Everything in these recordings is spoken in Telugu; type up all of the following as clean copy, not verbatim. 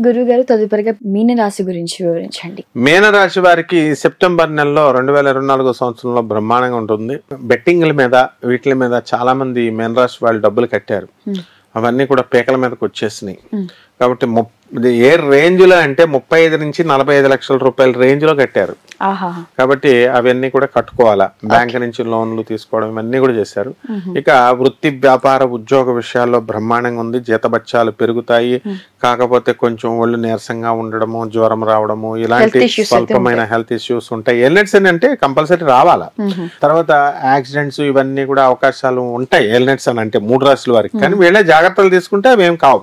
గురువు గారు తదుపరిగా మీన రాశి గురించి వివరించండి. మీన రాశి వారికి సెప్టెంబర్ నెలలో 2024 సంవత్సరంలో బ్రహ్మాండంగా ఉంటుంది. బెట్టింగ్ల మీద వీటి మీద చాలా మంది మీన రాశి వాళ్ళు డబ్బులు కట్టారు. అవన్నీ కూడా పీకల మీదకి వచ్చేసినాయి. కాబట్టి ఏ రేంజ్ లో అంటే 35 నుంచి 45 లక్షల రూపాయల రేంజ్ లో కట్టారు. కాబట్టి అవన్నీ కూడా కట్టుకోవాలా. బ్యాంక్ నుంచి లోన్లు తీసుకోవడం ఇవన్నీ కూడా చేశారు. ఇక వృత్తి వ్యాపార ఉద్యోగ విషయాల్లో బ్రహ్మాండంగా ఉంది. జీతబత్యాలు పెరుగుతాయి. కాకపోతే కొంచెం ఒళ్ళు నీరసంగా ఉండడము, జ్వరం రావడము, ఇలాంటి స్వల్పమైన హెల్త్ ఇష్యూస్ ఉంటాయి. ఎల్నెట్స్ అంటే కంపల్సరీ రావాలా. తర్వాత యాక్సిడెంట్స్ ఇవన్నీ కూడా అవకాశాలు ఉంటాయి. ఎల్నెట్స్ అని అంటే 3 రాశుల వారికి. కానీ వీళ్ళే జాగ్రత్తలు తీసుకుంటే అవి ఏం కావు.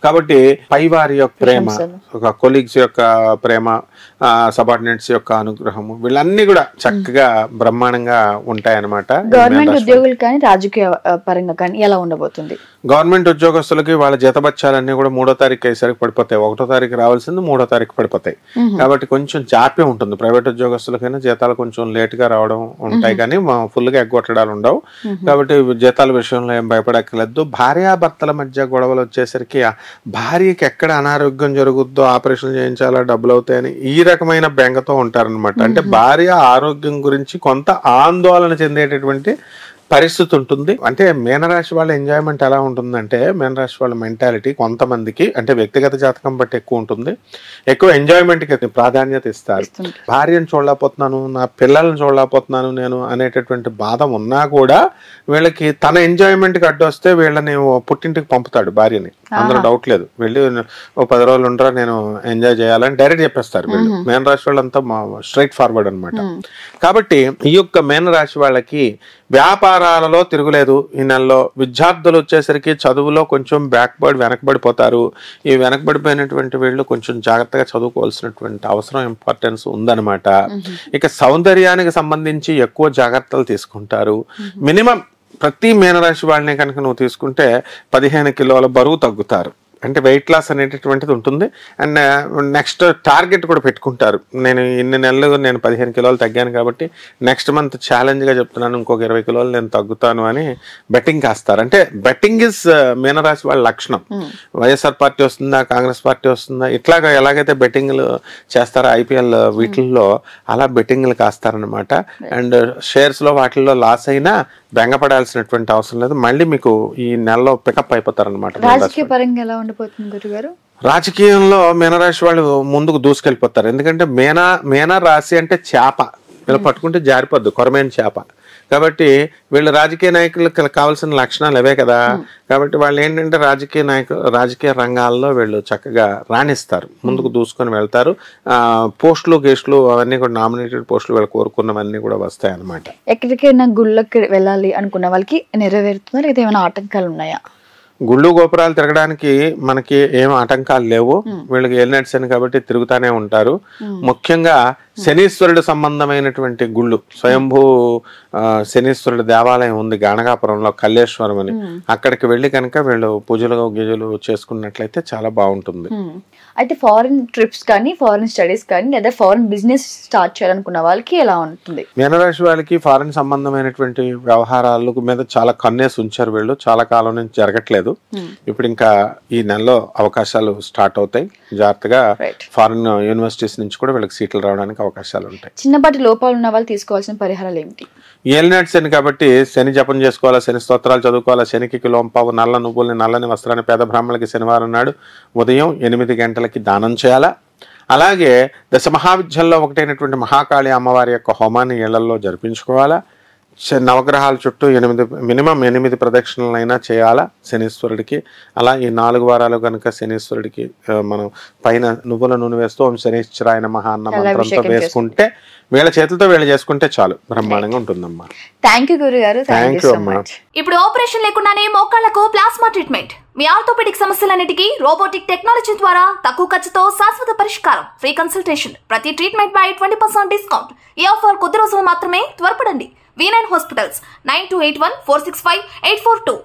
కాబట్టి పై వారి యొక్క ప్రేమ, ఒక కొలీగ్స్ యొక్క ప్రేమ, సబార్డినేట్స్ యొక్క అనుగ్రహము, వీళ్ళన్నీ కూడా చక్కగా బ్రహ్మాండంగా ఉంటాయన్నమాట. గవర్నమెంట్ ఉద్యోగులు కానీ రాజకీయ పరంగా కానీ ఎలా ఉండబోతుంది? గవర్నమెంట్ ఉద్యోగస్తులకి వాళ్ళ జీతబత్యాలన్నీ కూడా 3వ తారీఖు అయ్యేసరికి పడిపోతాయి. 1వ తారీఖు రావాల్సింది 3వ తారీఖు పడిపోతాయి. కాబట్టి కొంచెం జాప్యం ఉంటుంది. ప్రైవేట్ ఉద్యోగస్తులకైనా జీతాలు కొంచెం లేట్ గా రావడం ఉంటాయి, కానీ ఫుల్ గా ఎగ్గొట్టడాలు ఉండవు. కాబట్టి జీతాల విషయంలో ఏం భయపడక్కర్లేదు. భార్యాభర్తల మధ్య గొడవలు వచ్చేసరికి భార్యకి ఎక్కడ అనారోగ్యం జరుగుద్దో, ఆపరేషన్ చేయించాలా, డబ్బులు అవుతాయని ఈ రకమైన బెంగతో ఉంటారనమాట. అంటే భార్య ఆరోగ్యం గురించి కొంత ఆందోళన చెందేటటువంటి పరిస్థితి ఉంటుంది. అంటే మీనరాశి వాళ్ళ ఎంజాయ్మెంట్ ఎలా ఉంటుందంటే, మీనరాశి వాళ్ళ మెంటాలిటీ కొంతమందికి అంటే వ్యక్తిగత జాతకం బట్టి ఎక్కువ ఉంటుంది. ఎక్కువ ఎంజాయ్మెంట్ కి ప్రాధాన్యత ఇస్తారు. భార్యను చూడలేకపోతున్నాను, నా పిల్లల్ని చూడలేకపోతున్నాను నేను అనేటటువంటి బాధ ఉన్నా కూడా వీళ్ళకి తన ఎంజాయ్మెంట్ కి అడ్డొస్తే వీళ్ళని పుట్టింటికి పంపుతాడు భార్యని. అందులో డౌట్ లేదు. వెళ్ళి 10 రోజులు ఉండరా, నేను ఎంజాయ్ చేయాలని డైరెక్ట్ చెప్పేస్తారు వీళ్ళు. మీనరాశి వాళ్ళంతా స్ట్రైట్ ఫార్వర్డ్ అనమాట. కాబట్టి ఈ యొక్క మీనరాశి వాళ్ళకి వ్యాపారాలలో తిరుగులేదు ఈ నెలలో. విద్యార్థులు వచ్చేసరికి చదువులో కొంచెం వెనకబడిపోతారు. ఈ వెనకబడిపోయినటువంటి వీళ్ళు కొంచెం జాగ్రత్తగా చదువుకోవాల్సినటువంటి అవసరం, ఇంపార్టెన్స్ ఉందన్నమాట. ఇక సౌందర్యానికి సంబంధించి ఎక్కువ జాగ్రత్తలు తీసుకుంటారు. మినిమం ప్రతి మీనరాశి వాళ్ళని కనుక నువ్వు తీసుకుంటే 15 కిలోల బరువు తగ్గుతారు. అంటే వెయిట్ లాస్ అనేటటువంటిది ఉంటుంది. అండ్ నెక్స్ట్ టార్గెట్ కూడా పెట్టుకుంటారు. నేను ఇన్ని నెలలు నేను 15 కిలోలు తగ్గాను కాబట్టి నెక్స్ట్ మంత్ ఛాలెంజ్గా చెప్తున్నాను, ఇంకొక 20 కిలోలు నేను తగ్గుతాను అని బెట్టింగ్ కాస్తారు. అంటే బెట్టింగ్ ఇస్ మీనరాశి వాళ్ళ లక్షణం. వైఎస్ఆర్ పార్టీ వస్తుందా, కాంగ్రెస్ పార్టీ వస్తుందా, ఇట్లాగా ఎలాగైతే బెట్టింగ్లు చేస్తారో ఐపీఎల్ వీటిల్లో అలా బెట్టింగ్లు కాస్తారనమాట. అండ్ షేర్స్లో వాటిల్లో లాస్ అయినా బెంగపడాల్సినటువంటి అవసరం లేదు. మళ్ళీ మీకు ఈ నెలలో పికప్ అయిపోతారనమాట. రాజకీయ పరంగా ఎలా ఉండబోతుంది గురుగారు? రాజకీయంలో మీనరాశి వాళ్ళు ముందుకు దూసుకెళ్ళిపోతారు. ఎందుకంటే మీన రాశి అంటే చేప, వీళ్ళు పట్టుకుంటే జారిపోద్దు, కొరమైన చేప. కాబట్టి వీళ్ళు రాజకీయ నాయకులకు కావాల్సిన లక్షణాలు అవే కదా. కాబట్టి వాళ్ళు ఏంటంటే రాజకీయ రంగాల్లో వీళ్ళు చక్కగా రాణిస్తారు, ముందుకు దూసుకొని వెళ్తారు. గేస్టులు అవన్నీ కూడా నామినేటెడ్ పోస్టులు వీళ్ళు కోరుకున్నవన్నీ కూడా వస్తాయి అన్నమాట. ఎక్కడికైనా గుళ్ళకి వెళ్ళాలి అనుకున్న వాళ్ళకి నెరవేరుతుందా, లేదా ఏమైనా ఆటంకాలు ఉన్నాయా? గుళ్ళు గోపురాలు తిరగడానికి మనకి ఏం ఆటంకాలు లేవు. వీళ్ళకి ఎల్నెట్స్ అని కాబట్టి తిరుగుతానే ఉంటారు. ముఖ్యంగా శనీశ్వరుడు సంబంధమైనటువంటి గుళ్ళు, స్వయంభూ శనీశ్వరుడు దేవాలయం ఉంది గాణగాపురంలో, కల్లేశ్వరం అని. అక్కడికి వెళ్ళి కనుక వీళ్ళు పూజలు చేసుకున్నట్లయితే చాలా బాగుంటుంది. అయితే ఫారిన్ ట్రిప్స్ కానీ, ఫారిన్ స్టడీస్ కానీ, లేదా ఫారిన్ బిజినెస్ స్టార్ట్ చేయాలనుకున్న వాళ్ళకి ఎలా ఉంటుంది? మీనరాశి వాళ్ళకి ఫారిన్ సంబంధమైనటువంటి వ్యవహారాల మీద చాలా కన్నేసి ఉంచారు వీళ్ళు. చాలా కాలం నుంచి జరగట్లేదు. ఇప్పుడు ఇంకా ఈ నెలలో అవకాశాలు స్టార్ట్ అవుతాయి. జాగ్రత్తగా ఫారిన్ యూనివర్సిటీస్ నుంచి కూడా వీళ్ళకి సీట్లు రావడానికి అవకాశాలు ఉంటాయి. చిన్నపాటి లోపాలు ఉన్న వాళ్ళు తీసుకోవాల్సిన పరిహారాలు ఏమిటి? ఏలినాటి శని కాబట్టి శని జపం చేసుకోవాలా, శని స్తోత్రాలు చదువుకోవాలా. శనికి కిలోంపావు నల్ల నువ్వుల్ని, నల్లని వస్త్రాన్ని పేద బ్రాహ్మణులకి శనివారం నాడు ఉదయం 8 గంటలకి దానం చేయాలా. అలాగే దశమహావిద్యల్లో ఒకటైనటువంటి మహాకాళి అమ్మవారి యొక్క హోమాన్ని ఇళ్లలో జరిపించుకోవాలా. నవగ్రహాల చుట్టూ మినిమం 8 ప్రదక్షిణలైనా చేయాలా శనీశ్వరుడికి. అలా ఈ 4 వారాలు కనుక శనీశ్వరుడికి మనం పైన నువ్వుల నూనె వేస్తూ ఓం శనీశ్వరాయ నమః అన్న మంత్రంతో వేసుకుంటే, వీళ్ళ చేతులతో వీళ్ళు చేసుకుంటే చాలు, బ్రహ్మాండంగా ఉంటుందమ్మా. థ్యాంక్ యూ గురుగారు. థ్యాంక్ యూ అమ్మా. ఇప్పుడు ఆపరేషన్ లేకుండానే మోకాళ్లకు ప్లాస్మా ట్రీట్మెంట్. మీ ఆర్థోపెడిక్ సమస్యలన్నిటికీ రోబోటిక్ టెక్నాలజీ ద్వారా తక్కువ ఖర్చుతో శాశ్వత పరిష్కారం. Free consultation. ప్రతి ట్రీట్మెంట్ పై 20% డిస్కౌంట్. ఈ ఆఫర్ కొద్ది రోజులు మాత్రమే. త్వరపడండి. V9 hospitals 9281465842.